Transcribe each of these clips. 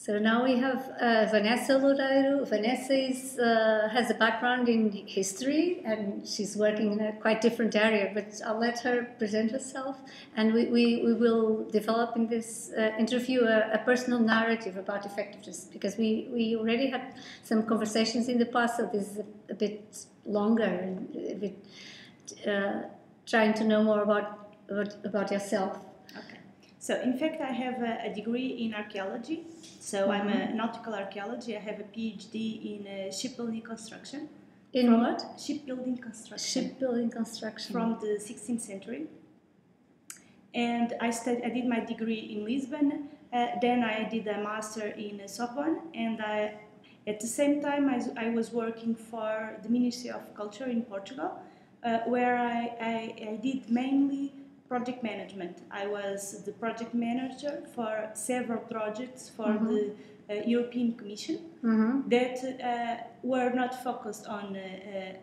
So now we have Vanessa Loureiro. Vanessa has a background in history and she's working in a quite different area, but I'll let her present herself. And we will develop in this interview a personal narrative about effectiveness, because we already had some conversations in the past, so this is a bit longer and a bit trying to know more about yourself. Okay. So in fact I have a degree in archaeology. So I'm a nautical archaeology. I have a PhD in shipbuilding construction. In what? Shipbuilding construction. Shipbuilding construction. From the 16th century. And I did my degree in Lisbon. Then I did a master in Sorbonne. And at the same time, I was working for the Ministry of Culture in Portugal, where I did mainly project management. I was the project manager for several projects for the European Commission that were not focused on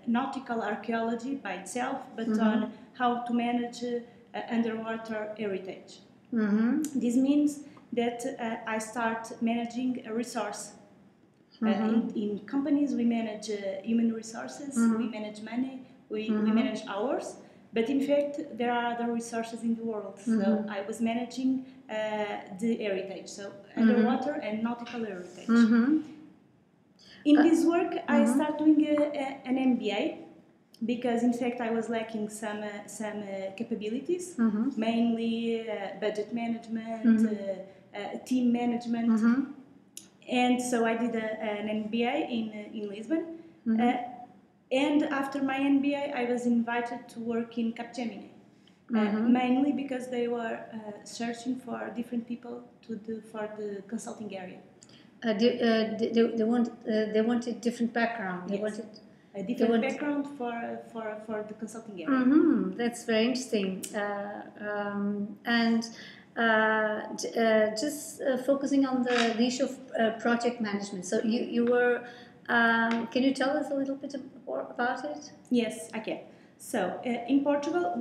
nautical archaeology by itself, but on how to manage underwater heritage. This means that I start managing a resource. In companies, we manage human resources, we manage money, we manage hours. But in fact, there are other resources in the world. So I was managing the heritage, so underwater and nautical heritage. In this work, I started doing an MBA, because in fact I was lacking some capabilities, mainly budget management, team management. And so I did an MBA in Lisbon. And after my MBA, I was invited to work in Capgemini, mainly because they were searching for different people for the consulting area. They wanted different background. They wanted a different background for the consulting area. That's very interesting. Just focusing on the issue of project management. So you were. Can you tell us a little bit more about it? Yes, I can. So in Portugal,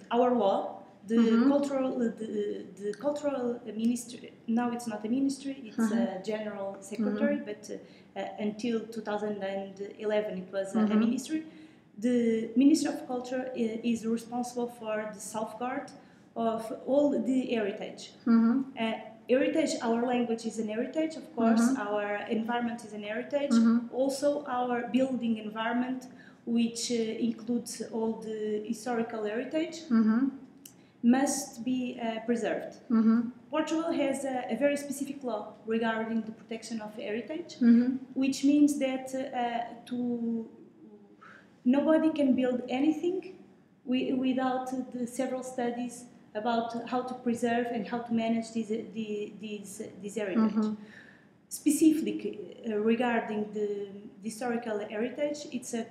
our law, the cultural ministry. Now it's not a ministry; it's a general secretary. But until 2011, it was a ministry. The Ministry of Culture is responsible for the safeguard of all the heritage. Heritage, our language is an heritage, of course, our environment is an heritage, also our building environment, which includes all the historical heritage, must be preserved. Portugal has a very specific law regarding the protection of heritage, which means that nobody can build anything without the several studies about how to preserve and how to manage this heritage. Specifically regarding the historical heritage, it's a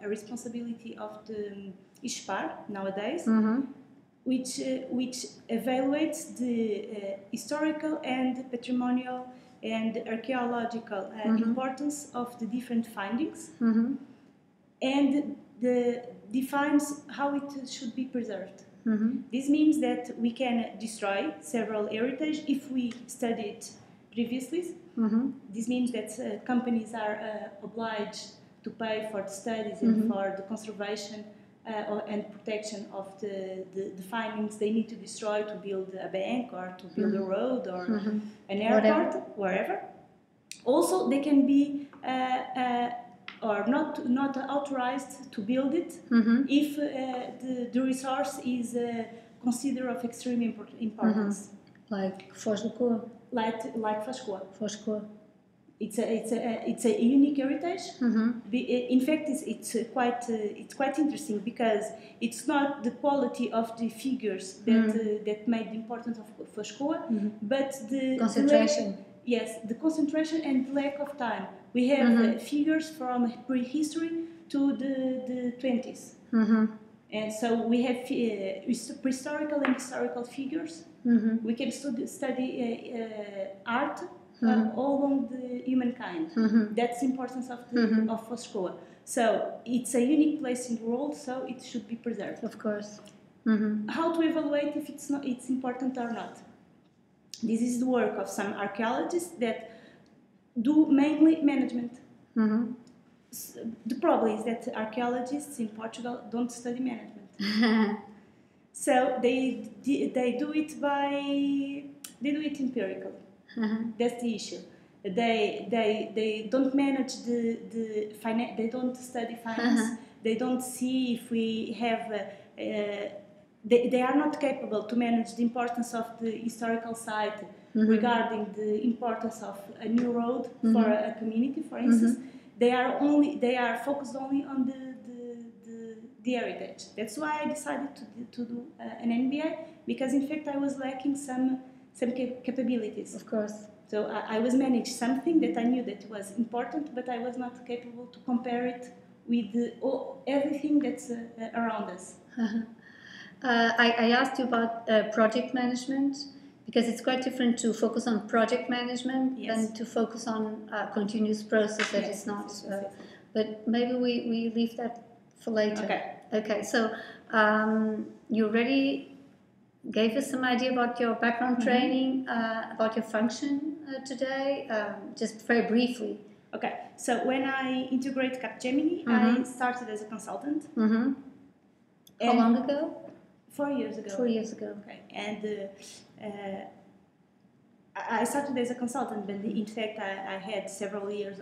responsibility of the ISPAR nowadays, which evaluates the historical and patrimonial and archaeological importance of the different findings, and defines how it should be preserved. This means that we can destroy several heritage if we study it previously. This means that companies are obliged to pay for the studies and for the conservation and protection of the findings they need to destroy to build a bank or to build a road or an airport, wherever. Also, they can be or not authorized to build it if the resource is considered of extreme importance. Like Foscoa. Like Foscoa. Foscoa. It's a unique heritage. In fact, it's quite interesting because it's not the quality of the figures that made the importance of Foscoa, but the concentration. The concentration and the lack of time. We have figures from prehistory to the 20s. And so we have prehistorical and historical figures. We can study art all along the humankind. That's the importance of Foscoa. So it's a unique place in the world, so it should be preserved. Of course. How to evaluate if it's important or not? this is the work of some archaeologists that do mainly management. Mm-hmm. The problem is that archaeologists in Portugal don't study management. So they do it empirically. That's the issue. They don't manage the finance. They don't study finance. They don't see if we have. They are not capable to manage the importance of the historical site regarding the importance of a new road for a community, for instance. They are focused only on the heritage. That's why I decided to do an MBA, because in fact I was lacking some capabilities. Of course. So I was managing something that I knew that was important, but I was not capable to compare it with everything that's around us. I asked you about project management, because it's quite different to focus on project management than to focus on a continuous process that is not. But maybe we leave that for later. Okay. So you already gave us some idea about your background training, about your function today, just very briefly. Okay. So when I integrated Capgemini, I started as a consultant. How long ago? 4 years ago. 4 years ago. Okay. And I started as a consultant, but in fact I had several years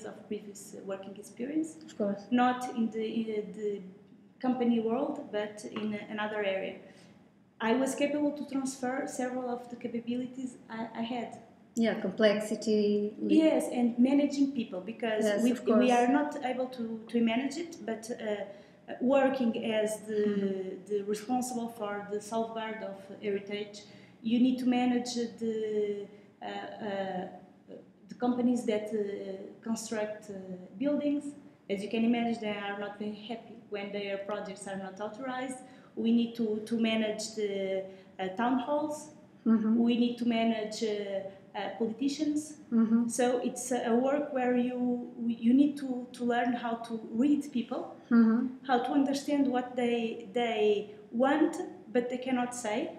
of previous working experience. Of course. Not in the company world, but in another area. I was capable to transfer several of the capabilities I had. Yeah, complexity. Yes, and managing people, because we are not able to manage it, but working as the responsible for the salvguard of heritage, you need to manage the companies that construct buildings. As you can imagine, they are not very happy when their projects are not authorized. We need to manage the town halls. We need to manage politicians. So it's a work where you need to learn how to read people, how to understand what they want but they cannot say,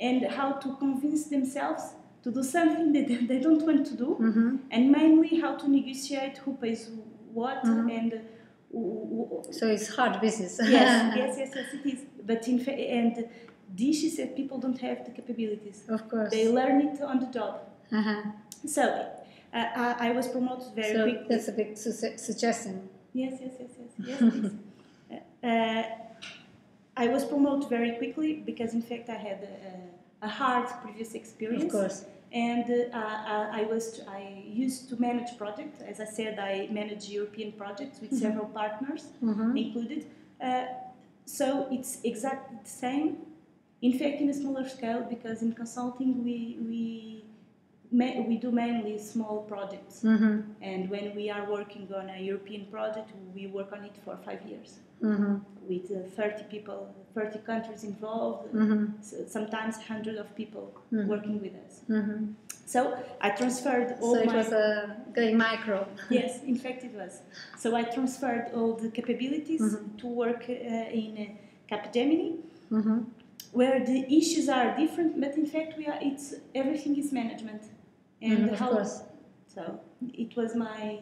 and how to convince themselves to do something that they don't want to do, and mainly how to negotiate who pays what. And so it's hard business. yes, it is. But in fact, and the issue is that people don't have the capabilities. Of course. They learn it on the job. So I was promoted very quickly. That's a big suggestion. Yes. I was promoted very quickly because, in fact, I had a hard previous experience. Of course. And I used to manage projects. As I said, I manage European projects with several partners included. So it's exactly the same. In fact, in a smaller scale, because in consulting we do mainly small projects. And when we are working on a European project, we work on it for 5 years. With 30 people, 30 countries involved, so sometimes 100 of people working with us. So I transferred all So it was going micro. Yes, in fact it was. So I transferred all the capabilities to work in Capgemini, where the issues are different, but in fact everything is management. And of course. So it was my...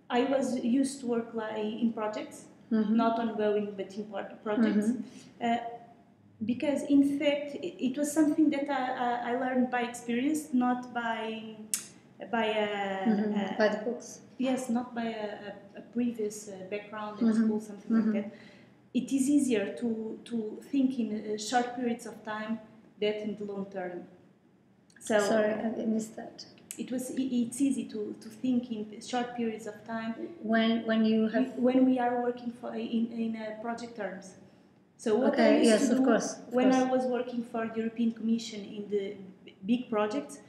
I was used to work in projects, not ongoing but in projects, because in fact it was something that I learned by experience, not by the books. Yes, not by a previous background in school, something like that. It is easier to think in short periods of time than in the long term. So sorry, I missed that. It's easy to think in short periods of time when we are working in project terms. So what I used to do when I was working for the European Commission in the big projects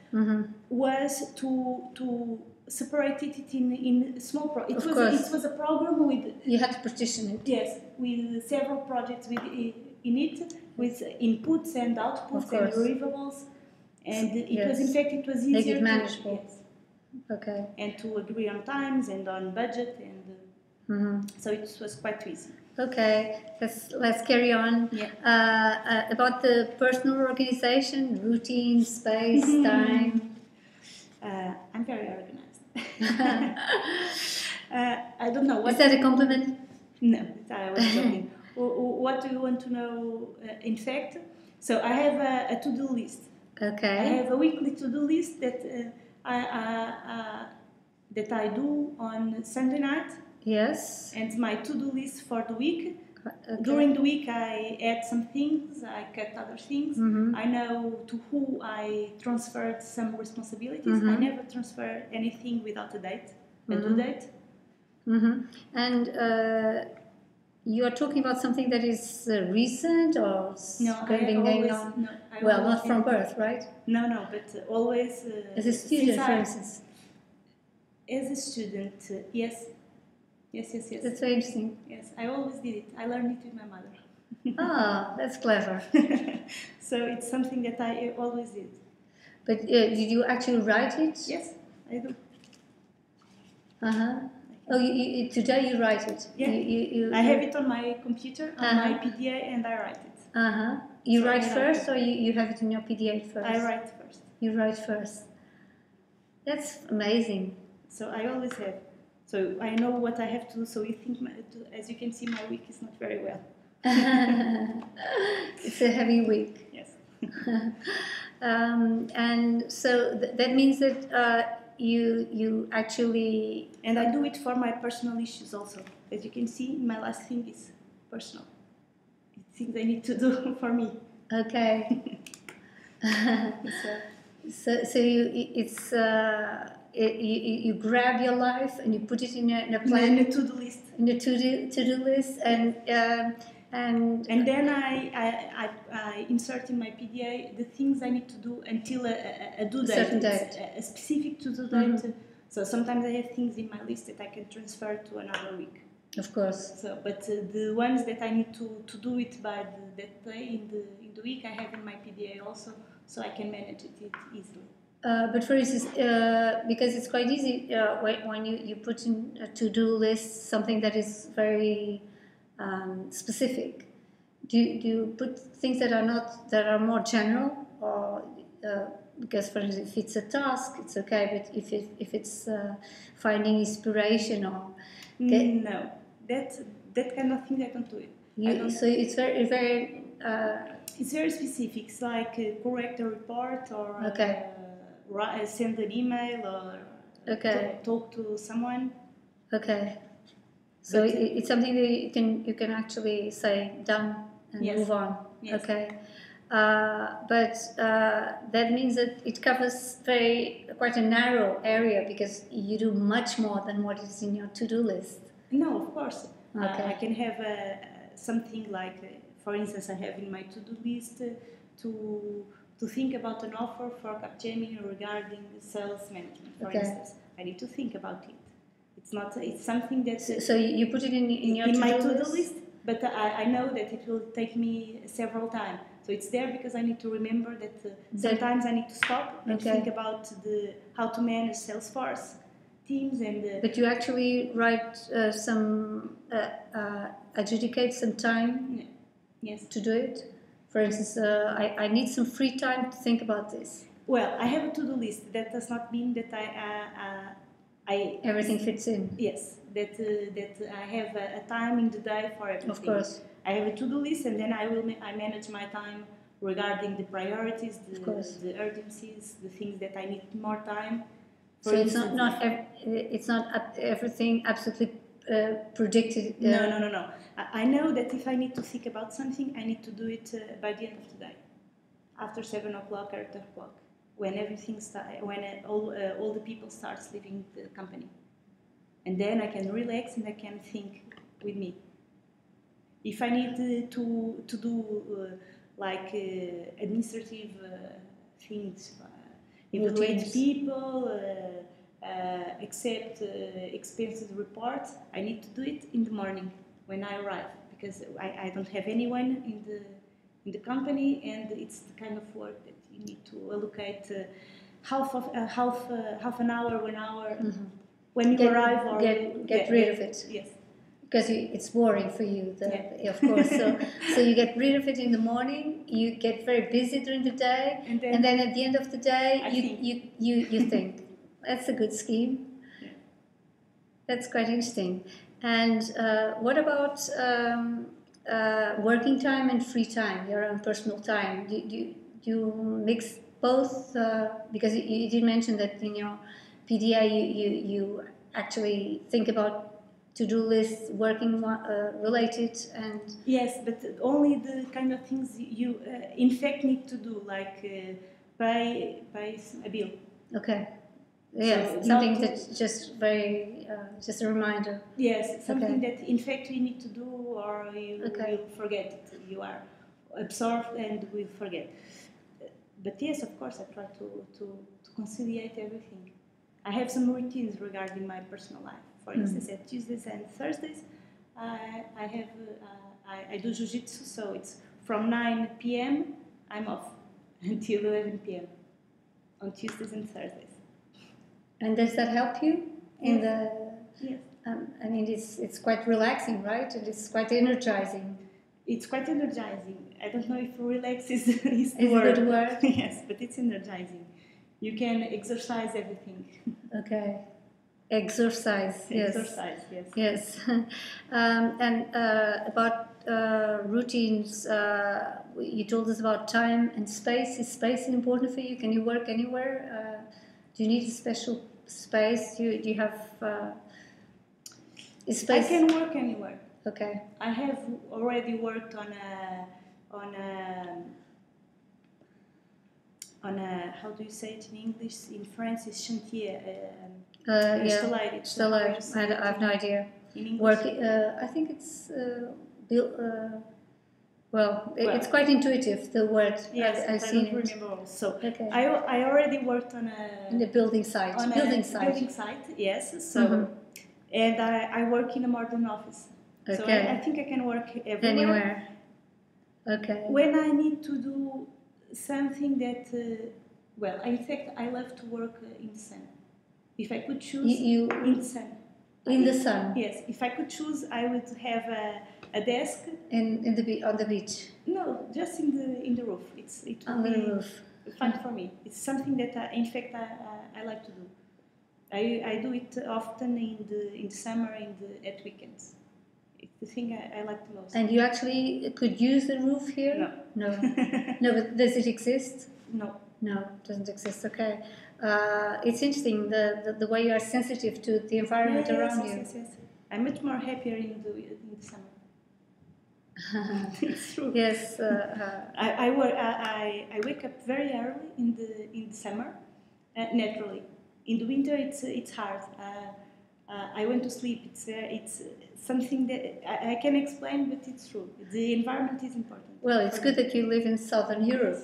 was to separate it in small projects. It was a program with... You had to partition it. Yes, with several projects in it, with inputs and outputs and deliverables. And it was, in fact, it was easier. Make it manageable. And to agree on times and on budget, and so it was quite easy. Okay, let's carry on. Yeah. About the personal organization, routine, space, time. I'm very organized. I don't know. Is that a compliment? No, I was joking. What do you want to know? In fact, so I have a to-do list. Okay. I have a weekly to-do list that I do on Sunday night. Yes. And my to-do list for the week. Okay. During the week, I add some things, I cut other things. Mm-hmm. I know to who I transferred some responsibilities. Mm-hmm. I never transfer anything without a date, a due date. Mm-hmm. And you are talking about something that is recent or going on? No, well, not from birth, right? No, but always. As a student, for instance. As a student, yes. Yes. That's very interesting. Yes, I always did it. I learned it with my mother. Ah, that's clever. So it's something that I always did. But did you actually write it? Yes, I do. Uh-huh. Oh, today you write it? Yeah. I have it on my computer, on my PDA, and I write it. Uh-huh. You write first, or you have it in your PDA first? I write first. You write first. That's amazing. So I always have. So I know what I have to do. So you think, as you can see, my week is not very well. It's a heavy week. Yes. And so that means that you actually... And I do it for my personal issues also. As you can see, my last thing is personal. It's things I need to do for me. Okay. So you grab your life and you put it in a plan, in a to-do list. In a to-do list, and then I insert in my PDA the things I need to do until a due date, certain date, a specific to-do date. So sometimes I have things in my list that I can transfer to another week. Of course. So, but the ones that I need to do it by that day in the week, I have in my PDA also, so I can manage it easily. But for instance, because it's quite easy when you put in a to-do list something that is very specific. Do you put things that are more general, or because for instance, if it's a task, it's okay, but if it's finding inspiration or no, that kind of thing I don't do it. So it's very it's very specific. It's like correct a report or. Okay. Send an email or talk to someone. Okay. So it's something that you can actually say done and move on. Yes. Okay. But that means that it covers quite a narrow area, because you do much more than what is in your to-do list. No, of course. Okay. I can have something like, for instance, I have in my to-do list to think about an offer for Capgemini regarding sales management, for instance. I need to think about it. It's something that... So you put it in your in to-do my list? to-do list, but I know that it will take me several times. So it's there because I need to remember that sometimes I need to stop and think about how to manage Salesforce teams and... But you actually write adjudicate some time to do it? For instance, I need some free time to think about this. Well, I have a to-do list. That does not mean that I everything fits in. Yes, that I have a time in the day for everything. Of course. I have a to-do list, and then I manage my time regarding the priorities, the urgencies, the things that I need more time. So it's not everything absolutely predicted. No. I know that if I need to think about something, I need to do it by the end of the day, after 7 o'clock or 8 o'clock, when everything when all the people starts leaving the company, and then I can relax and I can think with me. If I need to do administrative things, evaluate people, accept expenses reports, I need to do it in the morning when I arrive, because I don't have anyone in the company, and it's the kind of work that you need to allocate half an hour, 1 hour when you arrive, or get rid of it. Yes. because it's boring for you, of course. So you get rid of it in the morning. You get very busy during the day, and then at the end of the day, you think. That's a good scheme. Yeah. That's quite interesting. And what about working time and free time, your own personal time? Do you mix both? Because you did mention that in your PDA you actually think about to-do lists, working related, and yes, but only the kind of things you in fact need to do, like pay a bill. Okay. Yes, so something that's just very, just a reminder. Yes, something that in fact you need to do, or you will forget it. You are absorbed and will forget. But yes, of course, I try to conciliate everything. I have some routines regarding my personal life. For instance, at Tuesdays and Thursdays, I do jiu-jitsu, so it's from 9 p.m. I'm off until 11 p.m. on Tuesdays and Thursdays. And does that help you in the? Yes. I mean, it's quite relaxing, right? And it's quite energizing. It's quite energizing. I don't know if relax is the word. A good word. Yes, but it's energizing. You can exercise everything. Okay. Exercise, yes. Exercise, yes. Yes. And about routines, you told us about time and space. Is space important for you? Can you work anywhere? Do you need a special space? Do you have space? I can work anywhere. Okay. I have already worked on a how do you say it in English? In France, it's chantier. Stallage. I have no idea. In English? Work. I think it's built. Well, it's quite intuitive, the word. Yes, I've I seen don't remember also. Okay. I already worked on the building site. On building a building site, yes. So, and I work in a modern office. Okay. So I think I can work everywhere. Anywhere. Okay. When I need to do something that, well, in fact, I love to work in the sun. If I could choose, in the sun. In the sun. Yes. If I could choose, I would have a desk. On the beach. No, just in the roof. It would be the roof. Fun for me. It's something that in fact I like to do. I do it often in the summer and at weekends. It's the thing I like the most. And you actually could use the roof here? No. No, but does it exist? No. No, it doesn't exist. Okay. It's interesting the way you are sensitive to the environment around you. Yes. I'm much more happier in the summer. It's true. Yes. I wake up very early in the summer, naturally. In the winter, it's hard. I went to sleep. It's something that I can explain, but it's true. The environment is important. Well, it's good that you live in Southern Europe.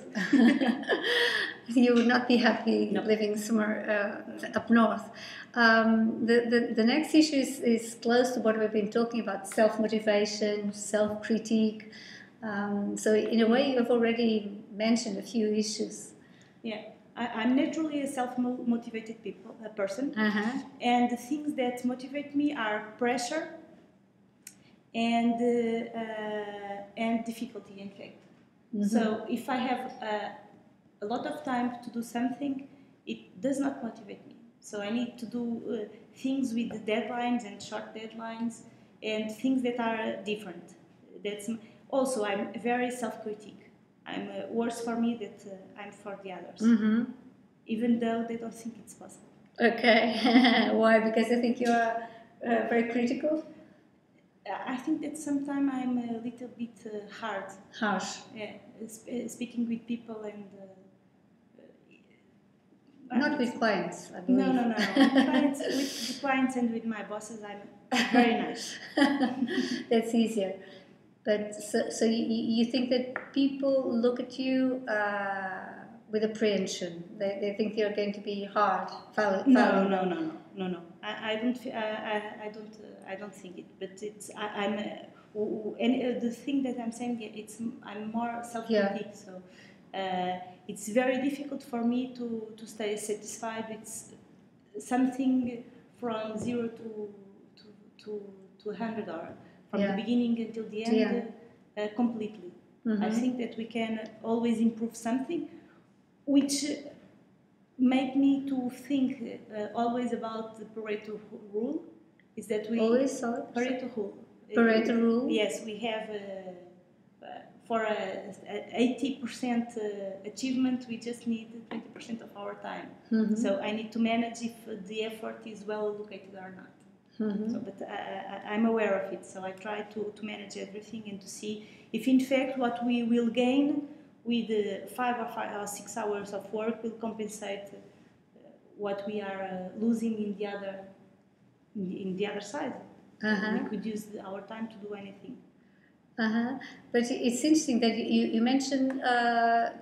You would not be happy living somewhere up north. The next issue is close to what we've been talking about: self-motivation, self-critique. So in a way, you have already mentioned a few issues. Yeah. I'm naturally a self-motivated person, and the things that motivate me are pressure and difficulty, in fact. So if I have a lot of time to do something, it does not motivate me. So I need to do things with deadlines and short deadlines and things that are different. Also, I'm very self-critique. I'm worse for me than I'm for the others, even though they don't think it's possible. Okay. Why? Because I think you are very critical? I think that sometimes I'm a little bit harsh. Yeah, speaking with people and not with clients, I believe. No. With the clients and with my bosses, I'm very nice. That's easier. But so you think that people look at you with apprehension? They think you're going to be hard. No. I don't think it. But the thing that I'm saying, I'm more self-critic. So it's very difficult for me to stay satisfied with something from 0 to 100 hours, from Yeah. the beginning until the end, completely. I think that we can always improve something, which make me to think always about the Pareto rule. Is that we always Pareto rule? Pareto rule. Yes, we have for 80% achievement, we just need 20% of our time. So I need to manage if the effort is well allocated or not. So, but I'm aware of it, so I try to manage everything and to see if in fact what we will gain with 5 or 6 hours of work will compensate what we are losing in the other side. We could use our time to do anything. But it's interesting that you mentioned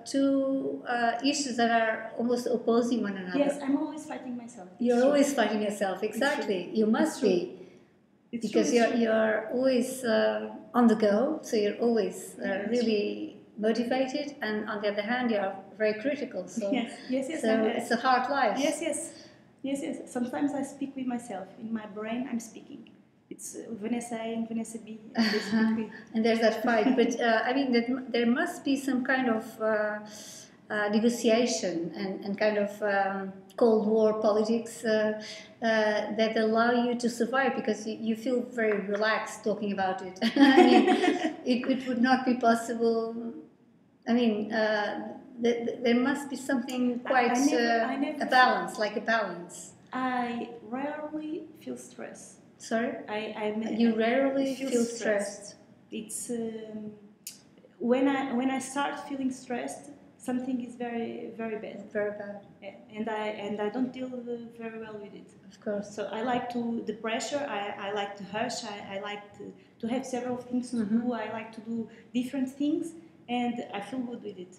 two issues that are almost opposing one another. Yes, I'm always fighting myself. You're always fighting yourself, exactly. You must be. Because you're always on the go, so you're always really motivated, and on the other hand, you're very critical. So, yes. So it's a hard life. Yes. Sometimes I speak with myself. In my brain, I'm speaking. It's Vanessa A and Vanessa B. And there's that fight. But I mean, there must be some kind of negotiation and kind of Cold War politics that allow you to survive, because you feel very relaxed talking about it. I mean, it would not be possible. I mean, there must be something quite a balance, like a balance. I rarely feel stress. Sorry? You rarely feel stressed. It's when I start feeling stressed, something is very, very bad. Very bad. Yeah. And I don't deal very well with it. Of course. So I like the pressure. I like to hush. I like to have several things to do. I like to do different things, and I feel good with it.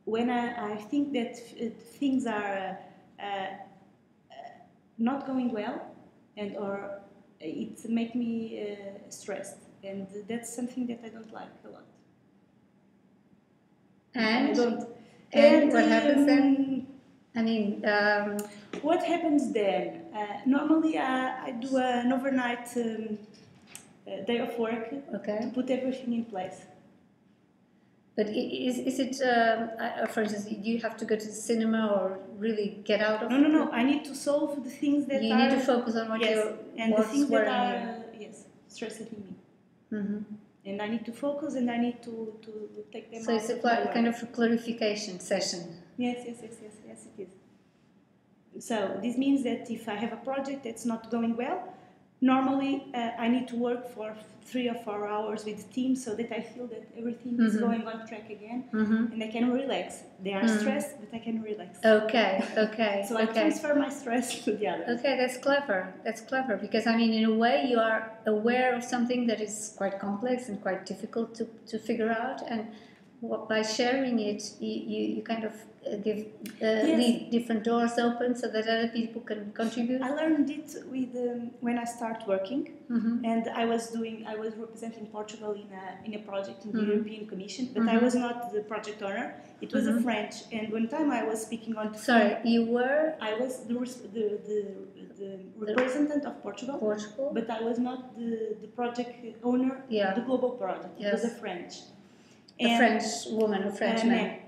When I think that things are not going well, or it makes me stressed, and that's something that I don't like a lot. And I don't. And what happens then? I mean, what happens then? Normally, I do an overnight day of work to put everything in place. But is it, for instance, do you have to go to the cinema or really get out of? No. I need to solve the things that you need to focus on what you're and the things that are stressing me. And I need to focus, and I need to take them out. So it's a kind of a clarification session. Yes, it is. So this means that if I have a project that's not going well, normally I need to work for 3 or 4 hours with the team so that I feel that everything is going on track again, and I can relax. They are stressed, but I can relax. Okay. So I transfer my stress to the others. Okay, that's clever, because I mean, in a way, you are aware of something that is quite complex and quite difficult to figure out, and by sharing it, you kind of leave different doors open so that other people can contribute. I learned it with when I start working, and I was representing Portugal in a project in the European Commission, but I was not the project owner. It was a French, and one time I was speaking on. Sorry, you were. I was the representative of Portugal, but I was not the project owner of the global project. It was a French. A French woman, a French man.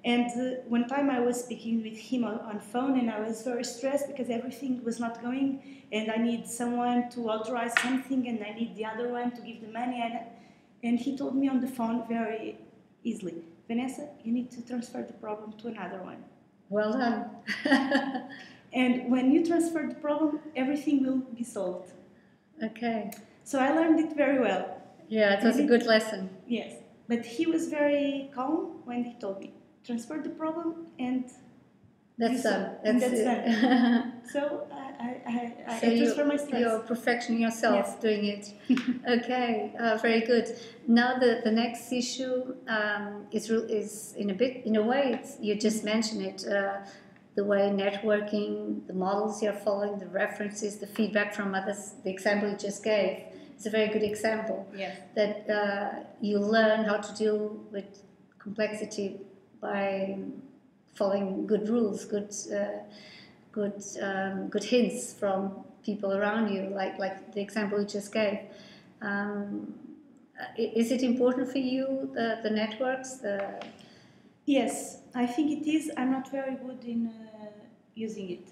And one time I was speaking with him on phone, and I was very stressed because everything was not going, and I need someone to authorize something, and I need the other one to give the money. And he told me on the phone very easily, Vanessa, you need to transfer the problem to another one. Well done. And when you transfer the problem, everything will be solved. Okay. So I learned it very well. Yeah, it was a good lesson. Yes. But he was very calm when he told me, transfer the problem and that's done. That's done. So I transfer my stress. You're perfecting yourself doing it. Okay, very good. Now the next issue is in a way you just mentioned it. The way networking, the models you're following, the references, the feedback from others, the example you just gave. It's a very good example that you learn how to deal with complexity by following good rules, good good hints from people around you, like the example you just gave. Is it important for you, the networks? Yes, I think it is. I'm not very good in using it.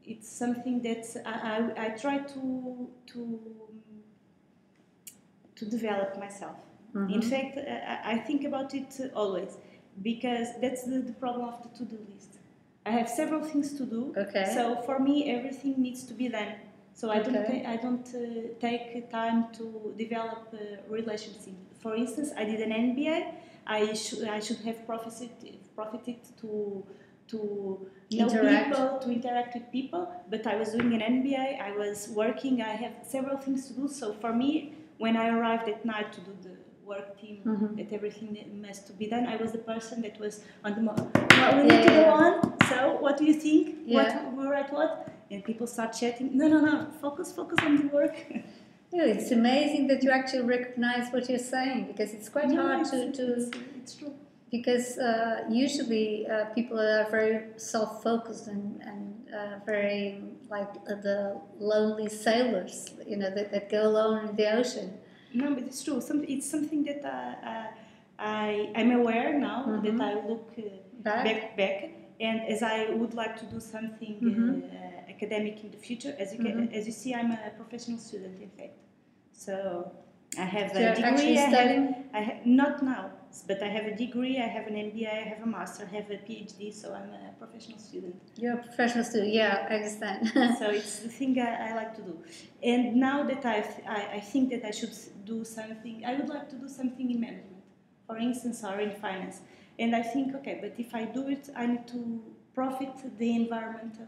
It's something that I try to develop myself. In fact, I think about it always, because that's the problem of the to-do list. I have several things to do, so for me everything needs to be done. So I don't take time to develop relationships. For instance, I did an MBA. I should have profited to know people, to interact with people. But I was doing an MBA. I was working. I have several things to do. So for me, when I arrived at night to do the work team, that everything must to be done, I was the person that was on the we need to go on. So what do you think? We're at what? And people start chatting. No. Focus on the work. Yeah, it's amazing that you actually recognize what you're saying, because it's quite hard to. It's true. Because usually people are very self-focused and very like the lonely sailors, that go alone in the ocean. No, but it's true. It's something that I'm aware now that I look back, and as I would like to do something academic in the future, as you see, I'm a professional student, in fact. So I have a degree. Actually studying? Not now, but I have a degree. I have an MBA. I have a master. I have a PhD. So I'm a professional student. You're a professional student. Yeah, I understand. So it's the thing I like to do. And now that I think that I should do something, I would like to do something in management, for instance, or in finance. And I think, okay, but if I do it, I need to profit the environment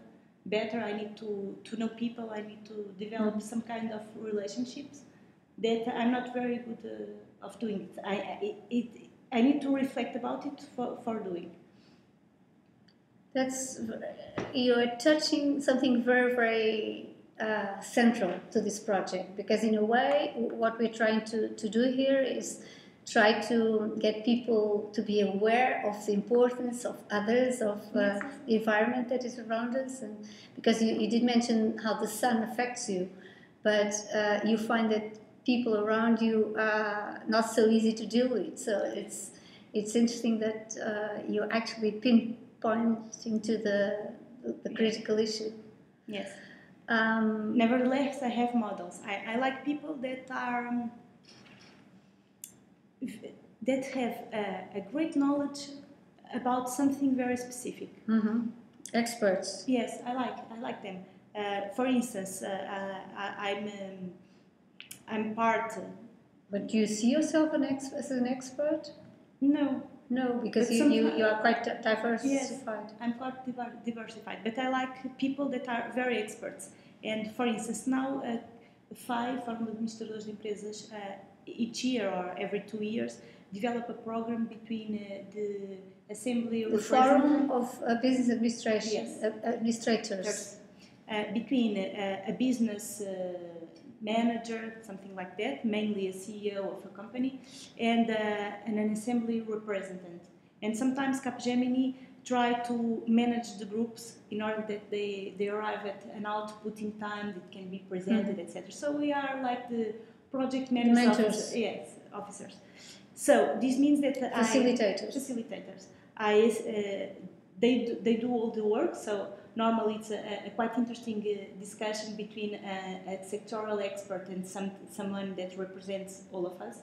better. I need to know people. I need to develop some kind of relationships that I'm not very good of doing it. I need to reflect about it for doing. You're touching something very, very central to this project, because in a way what we're trying to do here is try to get people to be aware of the importance of others, of the environment that is around us. And because you did mention how the sun affects you, but you find that people around you are not so easy to deal with. So it's interesting that you're actually pinpointing to the critical issue. Yes. Nevertheless, I have models. I like people that are that have a great knowledge about something very specific. Experts. Yes, I like them. For instance, I'm part. But do you see yourself as an expert? No. No, because you are quite diversified. Yes, I'm quite diversified. But I like people that are very experts. And for instance, now 5 Fórum de Administradores de Empresas each year or every 2 years develop a program between the assembly. The Forum of Business Administration. Yes. Administrators. Between a business manager, something like that, mainly a CEO of a company, and an assembly representative. And sometimes Capgemini try to manage the groups in order that they arrive at an output in time that can be presented, etc. So we are like the project managers, officers. So this means that facilitators. They do all the work. So normally it's a quite interesting discussion between a sectoral expert and someone that represents all of us.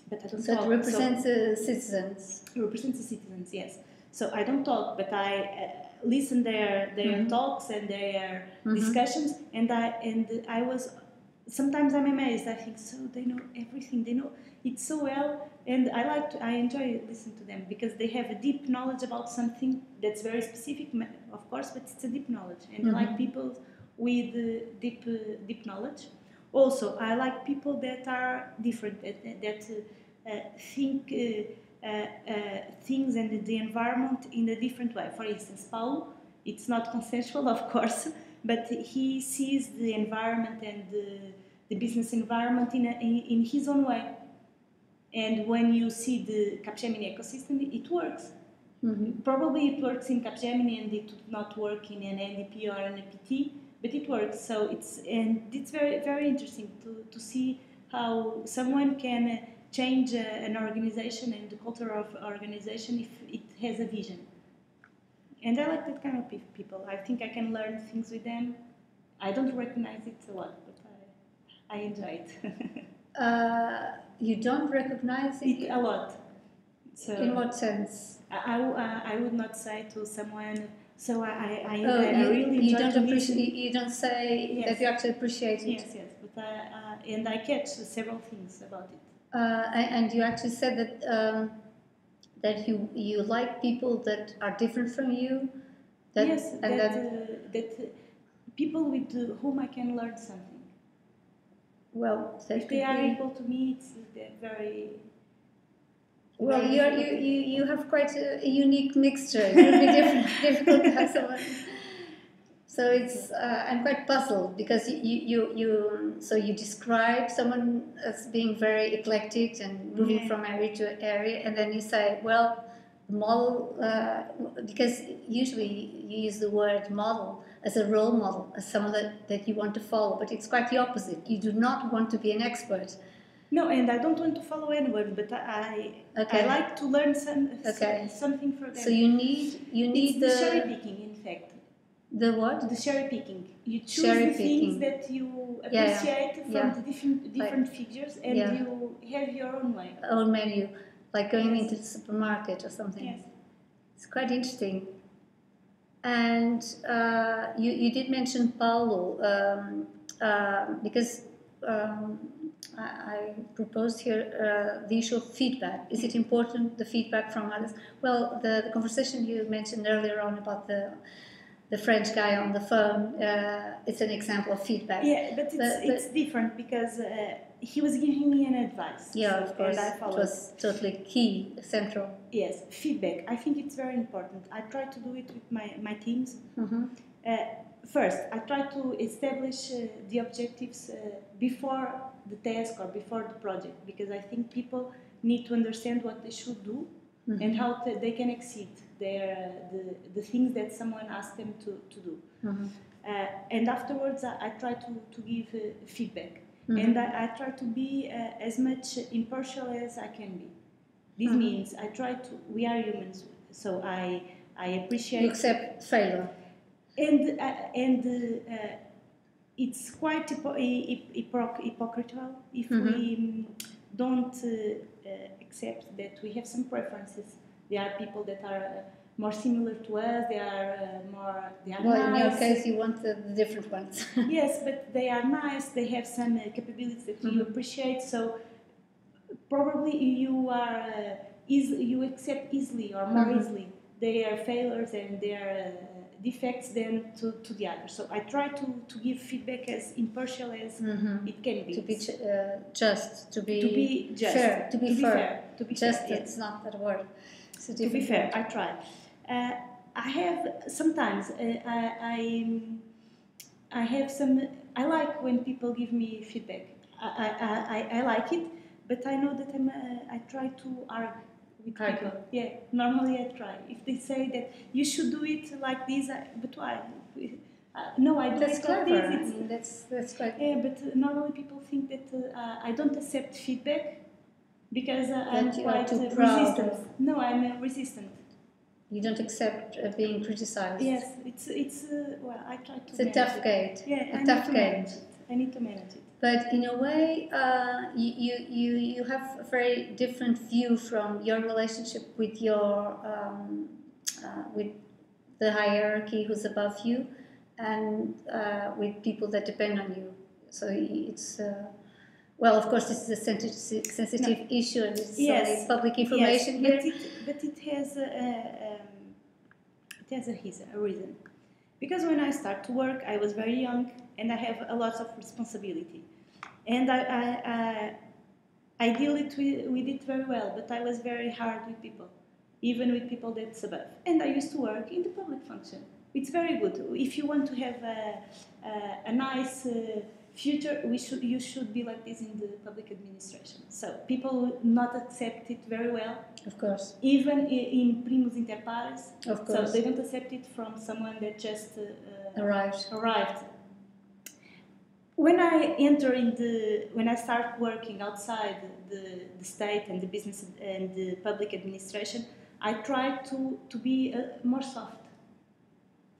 But I don't talk. That represents the citizens. Represents the citizens, yes. So I don't talk, but I listen their talks and their discussions, and I was. Sometimes I'm amazed. I think, so they know everything. They know it so well, and I enjoy listening to them because they have a deep knowledge about something that's very specific, of course, but it's a deep knowledge, and I like people with deep knowledge. Also, I like people that are different, that think things and the environment in a different way. For instance, Paulo, it's not consensual, of course, but he sees the environment and the business environment in his own way. And when you see the Capgemini ecosystem, it works. Probably it works in Capgemini and it would not work in an NDP or an APT, but it works. So it's very very interesting to see how someone can change an organization and the culture of organization if it has a vision. And I like that kind of people. I think I can learn things with them. I don't recognize it a lot, but I enjoy it. You don't recognize it a lot. So in what sense? I would not say to someone. So I you, really you enjoy. You don't say yes. that you actually appreciate it. Yes, but and I catch several things about it. And you actually said that that you like people that are different from you. Yes, that people with whom I can learn something. Well, if they are equal to me, it's very. Well, you have quite a unique mixture. It would be difficult to have someone. So it's I'm quite puzzled because you describe someone as being very eclectic and moving from area to area, and then you say, well, model because usually you use the word model as a role model, as someone that you want to follow, but it's quite the opposite. You do not want to be an expert. No, and I don't want to follow anyone, but I like to learn something from them. So you need the cherry picking, in fact. The what? The cherry picking. You choose things that you appreciate from the different figures, and you have your own way. Own menu, like going into the supermarket or something. Yes. It's quite interesting. And you did mention Paulo because. I proposed here the issue of feedback. Is it important, the feedback from others? Well, the conversation you mentioned earlier on about the French guy on the phone, it's an example of feedback. Yeah, but it's different because he was giving me an advice. Yeah, of course. And I followed. It was totally key, central. Yes, feedback. I think it's very important. I try to do it with my teams. First, I try to establish the objectives before the task or before the project, because I think people need to understand what they should do and how they can exceed the things that someone asked them to do. And afterwards, I try to give feedback. And I try to be as much impartial as I can be. This means I try to, we are humans, so I appreciate... You accept failure. And it's quite hypocritical if we don't accept that we have some preferences. There are people that are more similar to us. They are nice. In your case, you want the different ones. Yes, but they are nice. They have some capabilities that you appreciate. So probably you accept easily or more easily their failures and their defects than to the others. So I try to give feedback as impartial as it can be. To be just, to be just, fair, to be fair. To be just, fair, it's not that word. It's to be fair, I try. I have sometimes I have some. I like when people give me feedback. I like it, but I know that I try to argue with people. Yeah, normally I try. If they say that you should do it like this, but why? No, I do that's it clever. like this. That's quite. Yeah, but normally people think that I don't accept feedback because I'm quite resistant. No, I'm resistant. You don't accept being criticized. Yes, it's well, I try to. It's a tough game. Yeah, a tough game. I need to manage it. But in a way, you have a very different view from your relationship with your with the hierarchy who's above you, and with people that depend on you. So it's well, of course, this is a sensitive issue, and it's public information here. But it has a reason. Because when I start to work, I was very young, and I have a lot of responsibility, and I deal with it very well. But I was very hard with people, even with people that's above. And I used to work in the public function. It's very good if you want to have a nice future you should be like this in the public administration. So people will not accept it very well. Of course. Even in primus inter pares. Of course. So they don't accept it from someone that just arrived. When I start working outside the state and the business and the public administration, I try to be more soft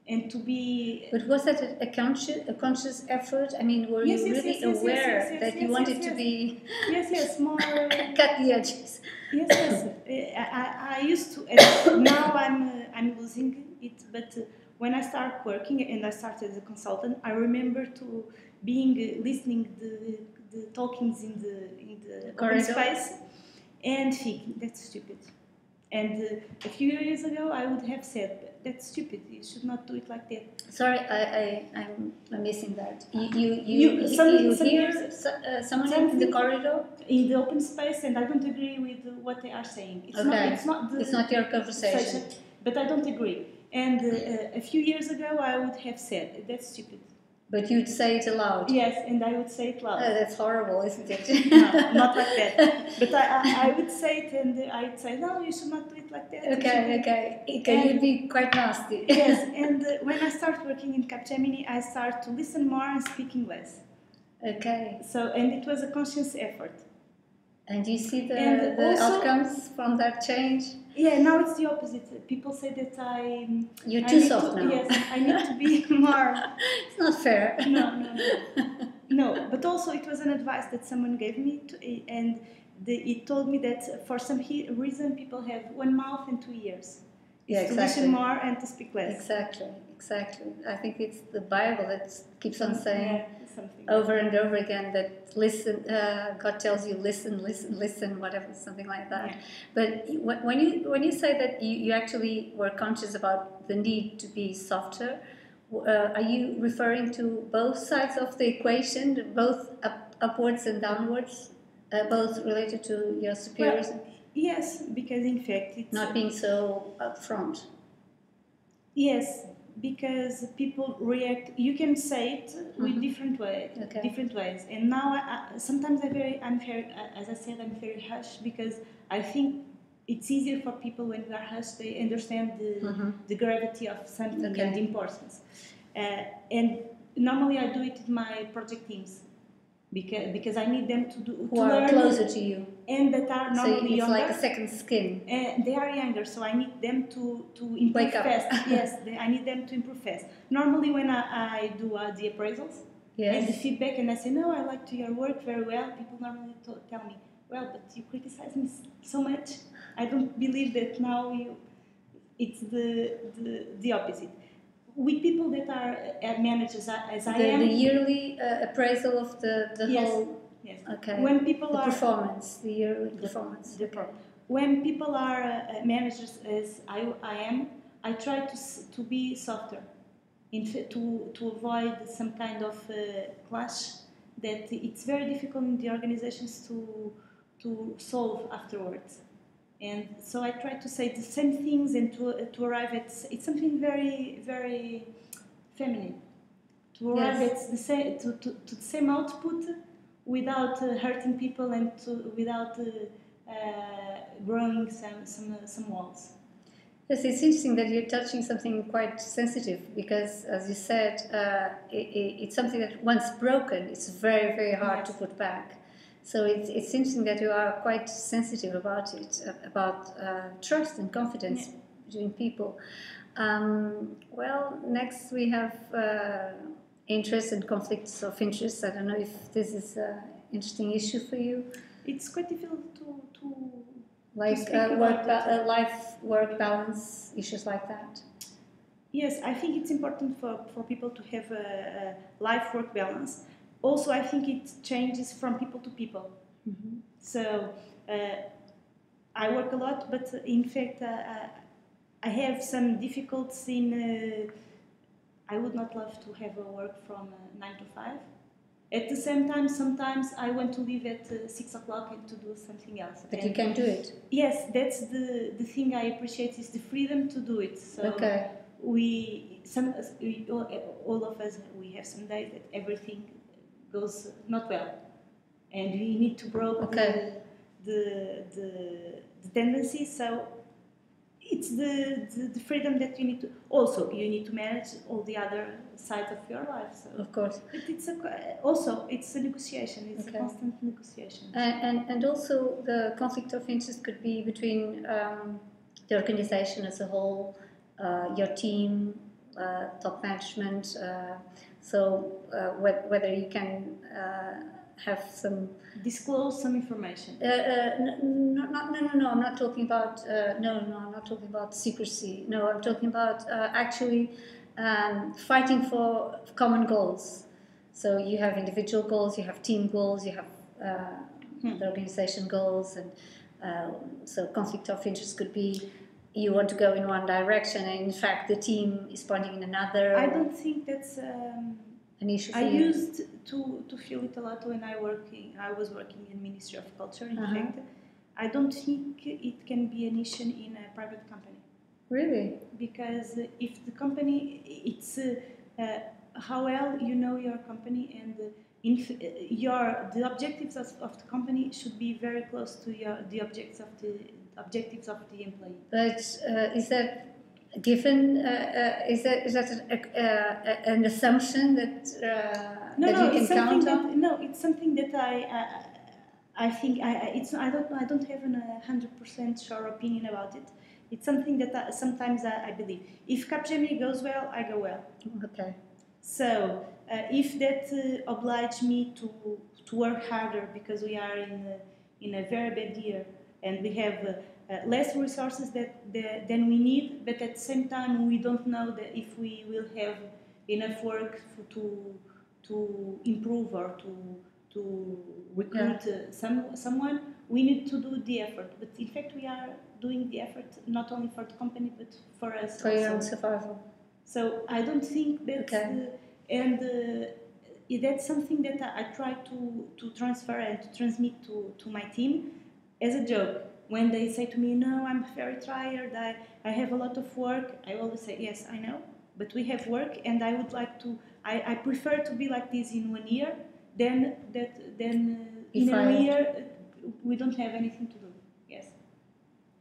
and to be. But was that a conscious effort? I mean, were you really aware that you wanted to be? Yes, more. Cut the edges. Yes. I used to. Now I'm losing it, but. When I started working and I started as a consultant, I remember to listening the talkings in the open space and thinking that's stupid. And a few years ago, I would have said that's stupid. You should not do it like that. Sorry, I'm missing that. You hear someone in the corridor in the open space, and I don't agree with what they are saying. It's not your conversation, but I don't agree. And a few years ago, I would have said, that's stupid. But you'd say it aloud. Yes, and I would say it loud. Oh, that's horrible, isn't it? No, not like that. But I would say it, and I'd say, no, you should not do it like that. Okay. You'd be quite nasty. Yes, and when I start working in Capgemini, I start to listen more and speaking less. Okay. So, and it was a conscious effort. And you see the outcomes from that change? Yeah, now it's the opposite. People say that you're too soft now. Yes, I need to be more. It's not fair. No, but also it was an advice that someone gave me, and it told me that for some reason people have one mouth and 2 ears. Yeah, exactly. To listen more and to speak less. Exactly. I think it's the Bible that keeps on saying over and over again that listen. God tells you listen, whatever, something like that. Yeah. But when you say that you actually were conscious about the need to be softer, are you referring to both sides of the equation, both upwards and downwards, both related to your superiors? Well, yes, because in fact it's not being so upfront. Yes, because people react. You can say it with different ways. And now sometimes I'm very, as I said, I'm very hush because I think it's easier for people when they are hush. They understand the gravity of something and the importance. And normally I do it in my project teams. Because I need them to learn closer to you, and that are normally it's younger. Like a second skin. They are younger, so I need them to improve fast. Yes, I need them to improve fast. Normally, when I do the appraisals and the feedback, and I say, "No, I liked your work very well," people normally tell me, "Well, but you criticize me so much. I don't believe that now it's the opposite." With people that are managers, as I am, the yearly appraisal of the whole. Yes. Okay. When people are the yearly performance. When people are managers, as I am, I try to be softer, to avoid some kind of clash that it's very difficult in the organizations to solve afterwards. And so I try to say the same things and to arrive at it's something very, very feminine. To arrive at the same to the same output without hurting people and without growing some walls. Yes, it's interesting that you're touching something quite sensitive because, as you said, it's something that once broken, it's very, very hard to put back. So it's interesting that you are quite sensitive about it, about trust and confidence between people. Well, next we have interests and conflicts of interest. I don't know if this is an interesting issue for you. It's quite difficult to like life-work balance, issues like that. Yes, I think it's important for people to have a life-work balance. Also, I think it changes from people to people. Mm-hmm. So, I work a lot, but in fact, I have some difficulties in... I would not love to have a work from 9 to 5. At the same time, sometimes I want to leave at 6 o'clock and to do something else. But you can do it. Yes, that's the thing I appreciate is the freedom to do it. So all of us, we have some days that everything goes not well, and we need to break the tendency. So it's the freedom that you need to. Also, you need to manage all the other sides of your life. So. Of course. But it's it's a negotiation. It's a constant negotiation. And also the conflict of interest could be between the organization as a whole, your team, top management. Whether you can have some disclose some information. No. I'm not talking about I'm not talking about secrecy. No, I'm talking about actually fighting for common goals. So you have individual goals, you have team goals, you have the organization goals, and so conflict of interest could be you want to go in one direction, and in fact the team is pointing in another. I don't think that's an issue for you. I used to feel it a lot when I was working in Ministry of Culture. In fact, I don't think it can be an issue in a private company. Really? Because if the company, it's how well you know your company, and the objectives of the company should be very close to the objectives of the employee. But is that given? Is that an assumption that you can count on? No, it's something that I think I don't have a 100% sure opinion about it. It's something that sometimes I believe. If Capgemini goes well, I go well. Okay. So if that obliges me to work harder because we are in a very bad year and we have less resources than we need, but at the same time we don't know that if we will have enough work to improve or to recruit someone, we need to do the effort. But in fact, we are doing the effort not only for the company but for us. For your own survival. So I don't think that's that's something that I try to transfer and to transmit to my team as a joke. When they say to me, "No, I'm very tired. I have a lot of work," I always say, "Yes, I know, but we have work, and I would like to. I prefer to be like this in 1 year than in a year we don't have anything to do." Yes,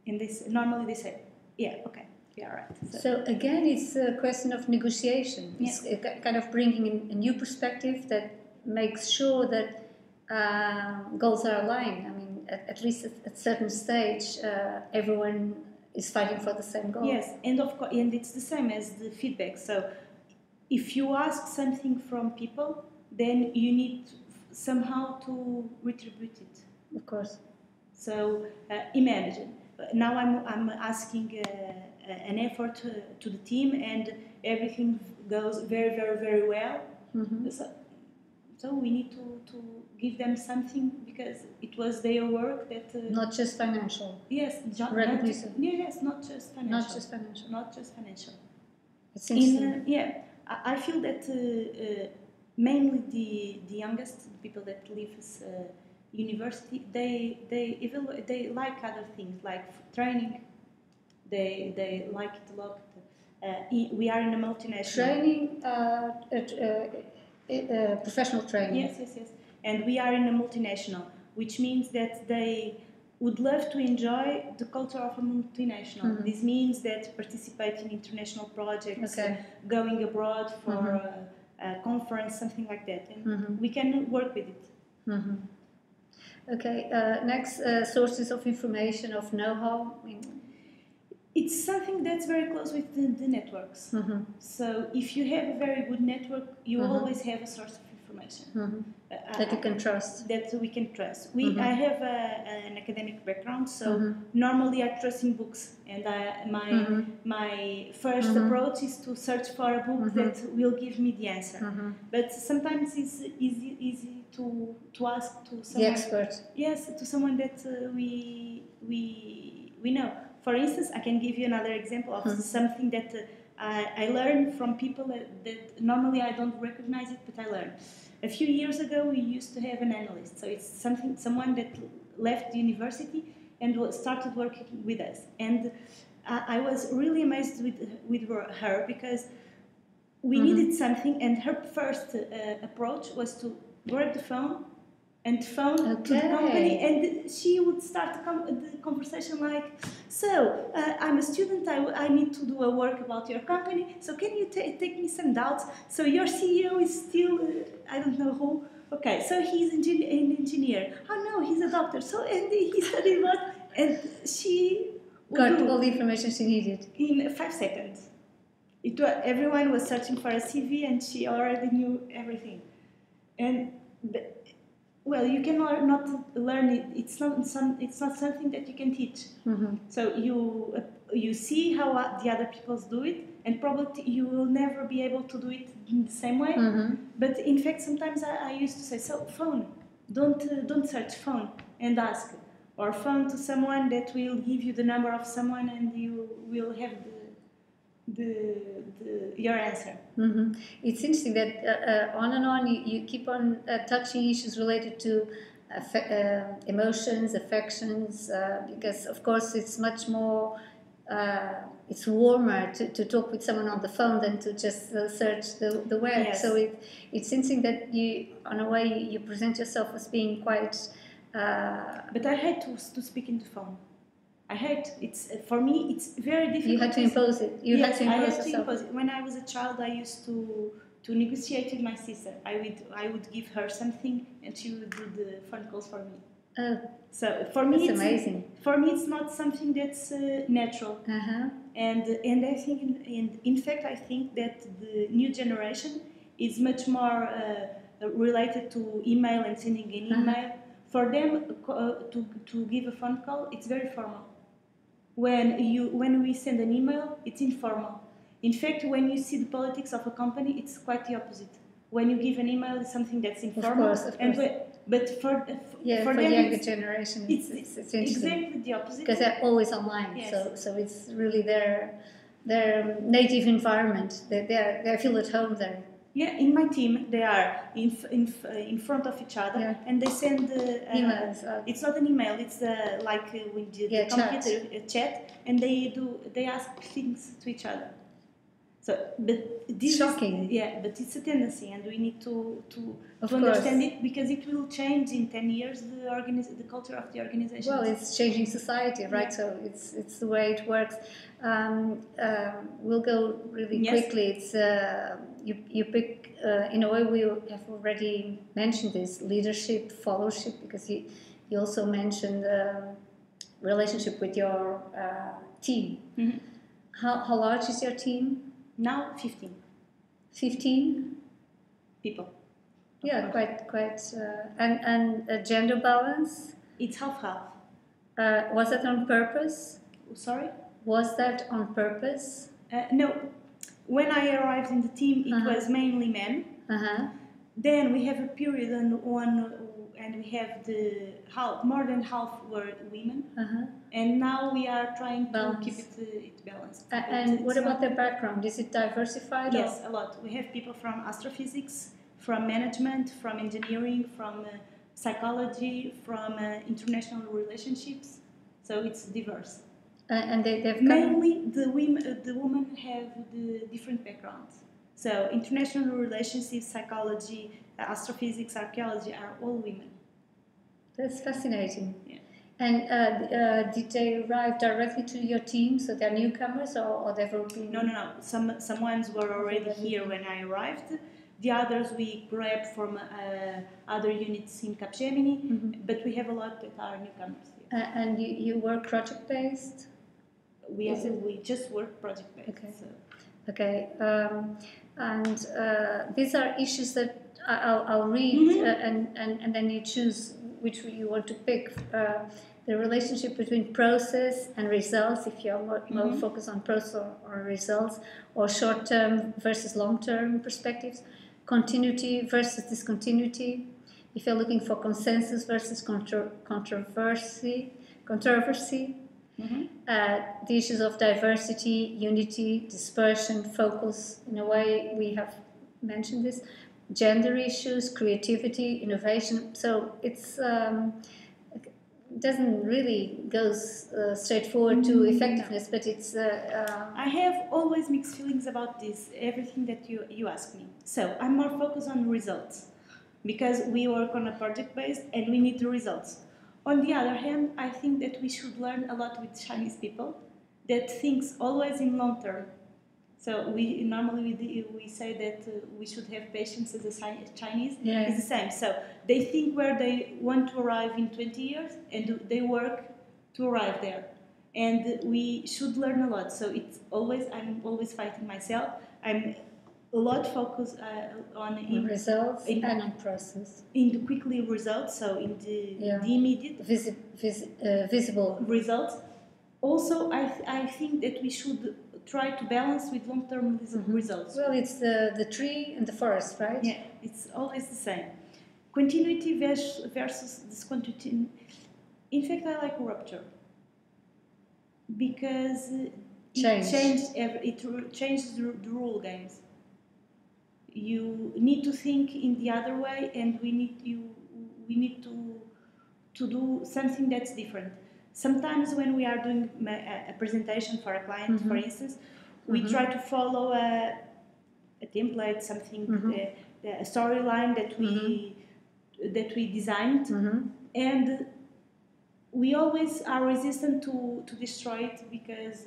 and normally they say, "Yeah, okay." Yeah, right. So again, it's a question of negotiation. It's kind of bringing in a new perspective that makes sure that goals are aligned. I mean, at least at a certain stage, everyone is fighting for the same goal. Yes, and of course, and it's the same as the feedback. So, if you ask something from people, then you need somehow to retribute it. Of course. So imagine now I'm asking an effort to the team, and everything goes very, very, very well. Mm-hmm. So we need to give them something because it was their work that. Not just financial. Yes, not just financial. Not just financial. Not just financial. It seems I feel that mainly the youngest, the people that leave university, they like other things like training. They like it a lot. We are in a multinational. Training, professional training. Yes. And we are in a multinational, which means that they would love to enjoy the culture of a multinational. Mm-hmm. This means that participate in international projects, going abroad for a conference, something like that. And we can work with it. Mm-hmm. Okay, next, sources of information, of know-how. It's something that's very close with the networks. Mm-hmm. So if you have a very good network, you always have a source of information. That you can trust. That we can trust. I have an academic background, so normally I trust in books. And my first approach is to search for a book that will give me the answer. But sometimes it's easy to ask to someone. The expert. Yes, to someone that we know. For instance, I can give you another example of something that I learned from people that normally I don't recognize it, but I learned. A few years ago, we used to have an analyst. So it's someone that left the university and started working with us. And I was really amazed with her because we needed something, and her first approach was to grab the phone and phone to the company, and she would start the conversation like, so I'm a student, I need to do a work about your company, so can you take me some doubts? So your CEO is still, I don't know who, okay, so he's an engineer, oh no, he's a doctor, so and he studied what, and she got all the information she needed. In 5 seconds. Everyone was searching for a CV and she already knew everything. And well, you cannot not learn it. It's not something that you can teach. So you see how the other people do it, and probably you will never be able to do it in the same way. But in fact, sometimes I used to say, so phone, don't search, phone and ask, or phone to someone that will give you the number of someone, and you will have your answer. It's interesting that on and on you keep on touching issues related to emotions, affections, because of course it's much more, it's warmer to talk with someone on the phone than to just search the web. Yes. So it's interesting that you, on a way, you present yourself as being quite... but I hate to speak in the phone. I hate it's for me. It's very difficult. You had to impose it. I had to impose it. When I was a child, I used to negotiate with my sister. I would give her something, and she would do the phone calls for me. Oh, so for me, it's amazing. For me, it's not something that's natural. And I think, in fact, I think that the new generation is much more related to email and sending an email. For them to give a phone call, it's very formal. When we send an email, it's informal. In fact, when you see the politics of a company, it's quite the opposite. When you give an email, it's something that's informal. Of course. But for the them, younger generation, it's exactly the opposite. Because they're always online, yes. so it's really their native environment. They feel at home there. Yeah, in my team, they are in front of each other, and they send emails. It's not an email; it's like with the computer chat, and they ask things to each other. So, but this shocking. But it's a tendency, and we need to understand it, because it will change in 10 years the culture of the organization. Well, it's changing society, right? Yeah. So it's the way it works. We'll go really quickly. It's you pick in a way we have already mentioned this leadership, followership, because you also mentioned relationship with your team. How large is your team? Now 15. 15 people. Yeah, quite. And gender balance? It's half-half. Was that on purpose? Sorry? Was that on purpose? No. When I arrived in the team, it was mainly men. Then we have a period and we have more than half were women. And now we are trying to keep it balanced. And what about their background? Is it diversified? Yes, a lot. We have people from astrophysics, from management, from engineering, from psychology, from international relationships. So it's diverse. And they've mainly the women have the different backgrounds. So international relationships, psychology, astrophysics, archaeology are all women. That's fascinating. Yeah. And did they arrive directly to your team? So they're newcomers, or they've been... No. Some ones were already here when I arrived. The others we grabbed from other units in Capgemini, but we have a lot that are newcomers here. And you work project-based? We just work project-based. Okay. So. Okay. And these are issues that I'll read, and then you choose which you want to pick. The relationship between process and results, if you're more focused on process or results, or short-term versus long-term perspectives, continuity versus discontinuity, if you're looking for consensus versus controversy, the issues of diversity, unity, dispersion, focus. In a way, we have mentioned this. Gender issues, creativity, innovation. So it's doesn't really go straightforward to effectiveness, but it's... I have always mixed feelings about this, everything that you ask me. So I'm more focused on results. because we work on a project based and we need the results. On the other hand, I think that we should learn a lot with Chinese people that thinks always in long term. So we normally we say that we should have patience as a Chinese. Yeah. It's the same. So they think where they want to arrive in 20 years and they work to arrive there. And we should learn a lot. So it's always, I'm always fighting myself. I'm a lot focused on results and in process. In the quickly results, so in the immediate visible results. Also, I think that we should try to balance with long-term results. Well, it's the tree and the forest, right? Yeah, it's always the same. Continuity versus discontinuity. In fact, I like rupture because it changes the rule games. You need to think in the other way, and we need to do something that's different. Sometimes when we are doing a presentation for a client, for instance, we try to follow a template, something, a storyline that we designed, and we always are resistant to destroy it because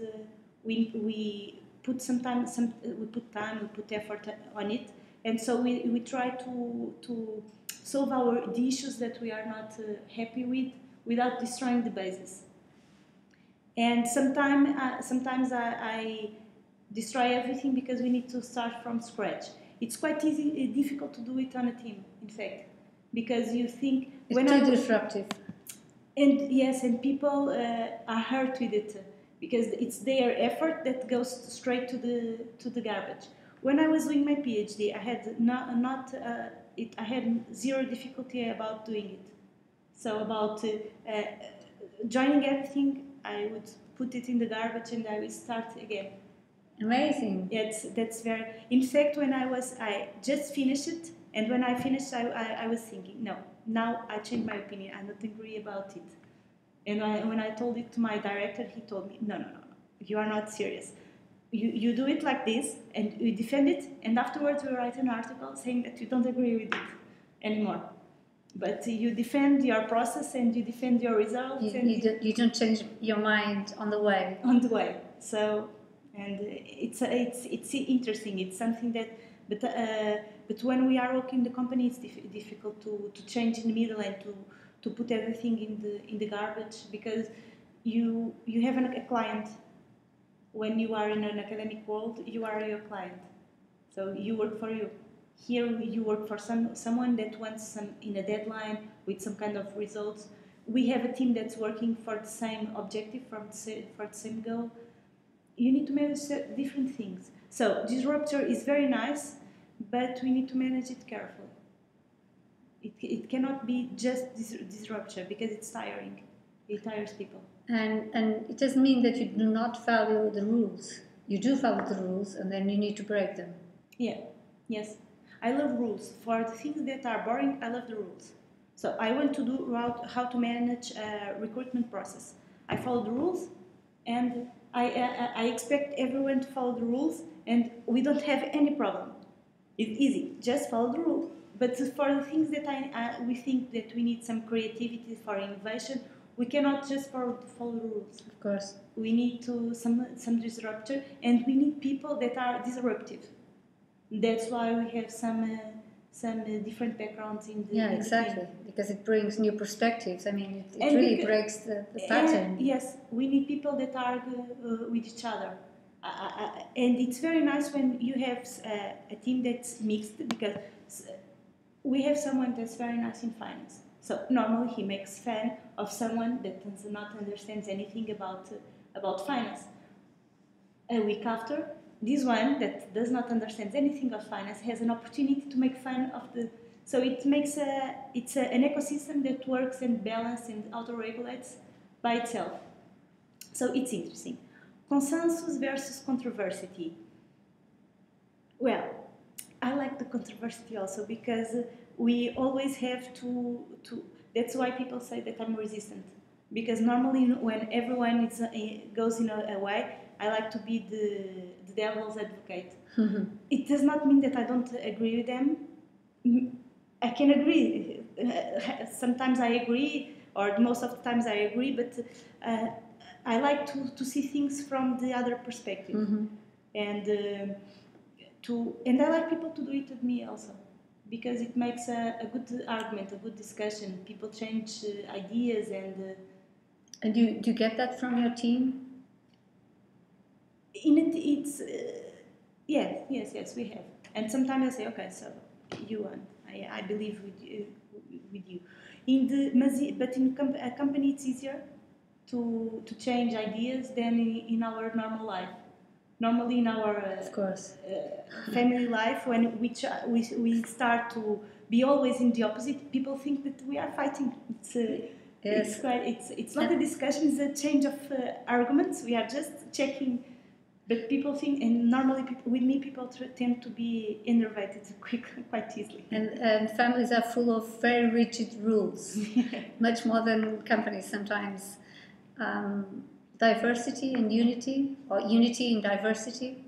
we put time, we put effort on it, and so we try to solve the issues that we are not happy with without destroying the basis. And sometimes I destroy everything because we need to start from scratch. It's quite difficult to do it on a team, in fact, because you think it's too disruptive. And yes, and people are hurt with it because it's their effort that goes straight to the garbage. When I was doing my PhD, I had I had zero difficulty about doing it. So about joining everything, I would put it in the garbage and I would start again. Amazing. That's very. In fact, when I just finished it, and when I finished, I was thinking, no, now I changed my opinion. I don't agree about it. And when I told it to my director, he told me, no, you are not serious. You do it like this, and you defend it, and afterwards you write an article saying that you don't agree with it anymore. But you defend your process and you defend your results. You don't change your mind on the way. On the way. So, and it's interesting. It's something that, but when we are working in the company, it's difficult to change in the middle and to put everything in the garbage because you have a client. When you are in an academic world, you are your client. So you work for you. Here you work for someone that wants in a deadline with some kind of results. We have a team that's working for the same objective, for the same goal. You need to manage different things. So this rupture is very nice, but we need to manage it carefully. It cannot be just this rupture because it's tiring. It tires people. And it doesn't mean that you do not follow the rules. You do follow the rules, and then you need to break them. Yeah. Yes. I love rules. For the things that are boring, I love the rules. So I want to do how to manage a recruitment process. I follow the rules, and I expect everyone to follow the rules, and we don't have any problem. It's easy. Just follow the rule. But for the things that we think that we need some creativity for innovation, we cannot just follow the rules. Of course. We need some disruptor, and we need people that are disruptive. That's why we have some different backgrounds in the exactly, team. because it brings new perspectives. I mean, it really breaks the pattern. Yes, we need people that argue with each other. And it's very nice when you have a team that's mixed, because we have someone that's very nice in finance. So normally he makes fun of someone that does not understand anything about finance. A week after, this one that does not understand anything of finance has an opportunity to make fun of the. So it makes it's an ecosystem that works and balances and auto-regulates by itself. So it's interesting. Consensus versus controversy. Well, I like the controversy also because we always have to. That's why people say that I'm resistant, because normally when everyone goes in a way, I like to be the devil's advocate. It does not mean that I don't agree with them. I can agree. Sometimes I agree, or most of the times I agree, but I like to see things from the other perspective, and I like people to do it with me also, because it makes a good argument, a good discussion. People change ideas and. And do you get that from your team? It's yes, we have. And sometimes I say, okay, so you won. I believe with you. But in a company, it's easier to change ideas than in our normal life. Normally, in our of course family life, when we start to be always in the opposite, people think that we are fighting. yes. It's not a discussion; it's a change of arguments. We are just checking. But people think, and normally with me, people tend to be enervated quite easily. And families are full of very rigid rules, much more than companies sometimes. Diversity and unity, or unity in diversity.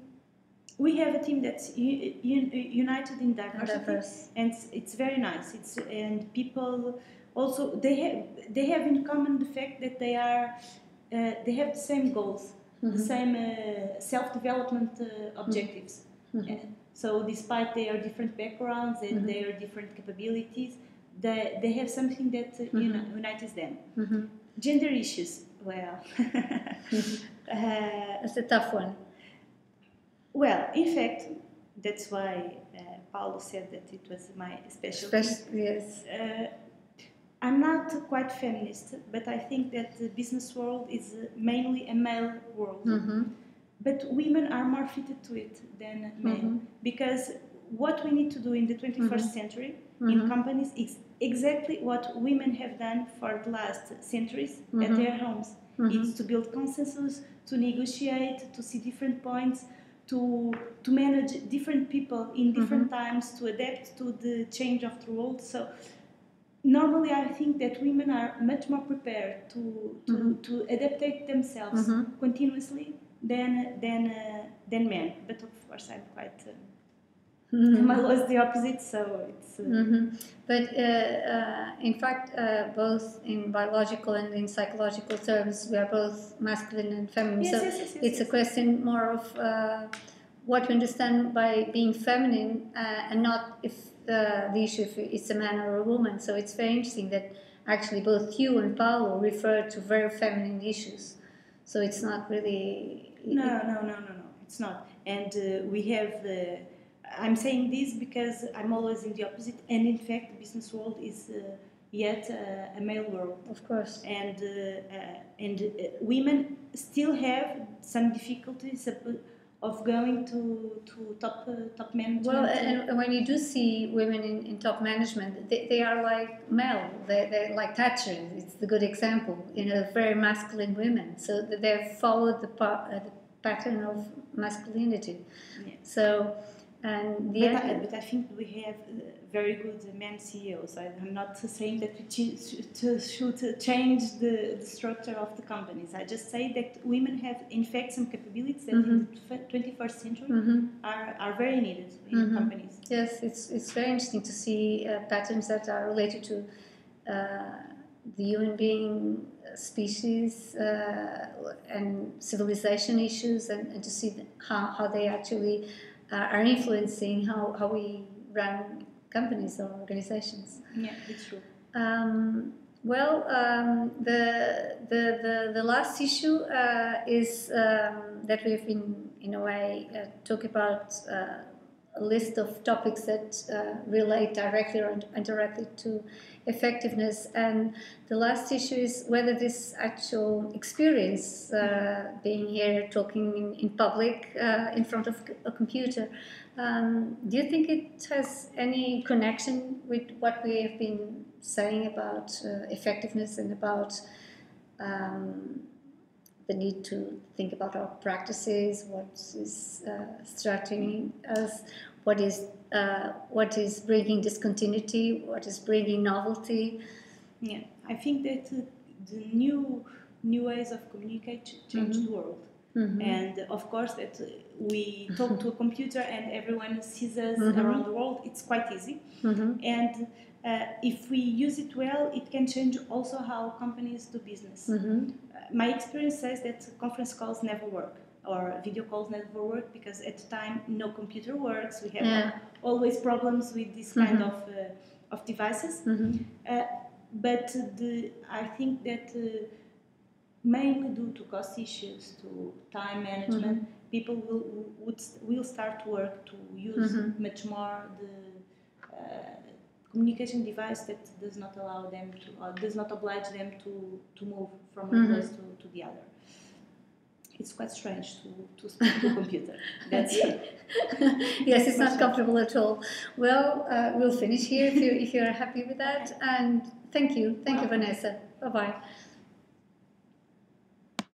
We have a team that's united in diversity, and it's very nice. And people also they have in common the fact that they have the same goals. The same self-development objectives. So despite their different backgrounds and their different capabilities, they have something that unites them. Gender issues, well... That's a tough one. Well, in fact, that's why Paulo said that it was my specialty. Yes. I'm not quite feminist, but I think that the business world is mainly a male world. But women are more fitted to it than men, because what we need to do in the 21st century in companies is exactly what women have done for the last centuries at their homes. It's to build consensus, to negotiate, to see different points, to manage different people in different times, to adapt to the change of the world. So normally, I think that women are much more prepared to adaptate themselves continuously than men. But of course, I'm quite. My law is the opposite, so it's. But in fact, both in biological and in psychological terms, we are both masculine and feminine. Yes, it's a question more of what we understand by being feminine, and not if the issue if it's a man or a woman. So it's very interesting that actually both you and Paulo refer to very feminine issues. So it's not really... No, it's not. And we have... I'm saying this because I'm always in the opposite, and in fact the business world is yet a male world. Of course. And women still have some difficulties of going to top management. Well, and when you do see women in top management, they are like male. They're like Thatcher. It's the good example. Very masculine women. So they've followed the pattern of masculinity. Yeah. So. But I think we have very good men CEOs. I'm not saying that we should change the structure of the companies. I just say that women have, in fact, some capabilities that in the 21st century are very needed in companies. Yes, it's very interesting to see patterns that are related to the human being, species, and civilization issues, and to see how they actually are influencing how we run companies or organizations. Yeah, it's true. The last issue is that we've been, in a way, talking about a list of topics that relate directly or indirectly to effectiveness, and the last issue is whether this actual experience, being here talking in public in front of a computer, do you think it has any connection with what we have been saying about effectiveness and about the need to think about our practices, what is strengthening us, what is bringing discontinuity, what is bringing novelty? Yeah, I think that the new ways of communication change the world. And of course, that we talk to a computer and everyone sees us around the world. It's quite easy. And if we use it well, it can change also how companies do business. My experience says that conference calls never work, or video calls never work, because at the time no computer works. We have always problems with this kind of devices. But I think that mainly due to cost issues, to time management, people will start to work to use much more the communication device that does not allow them to, or does not oblige them to move from one place to the other. It's quite strange to speak to a computer. That's it. Yes, it's not comfortable at all. Well, we'll finish here if you're happy with that. And thank you, Vanessa. Bye bye.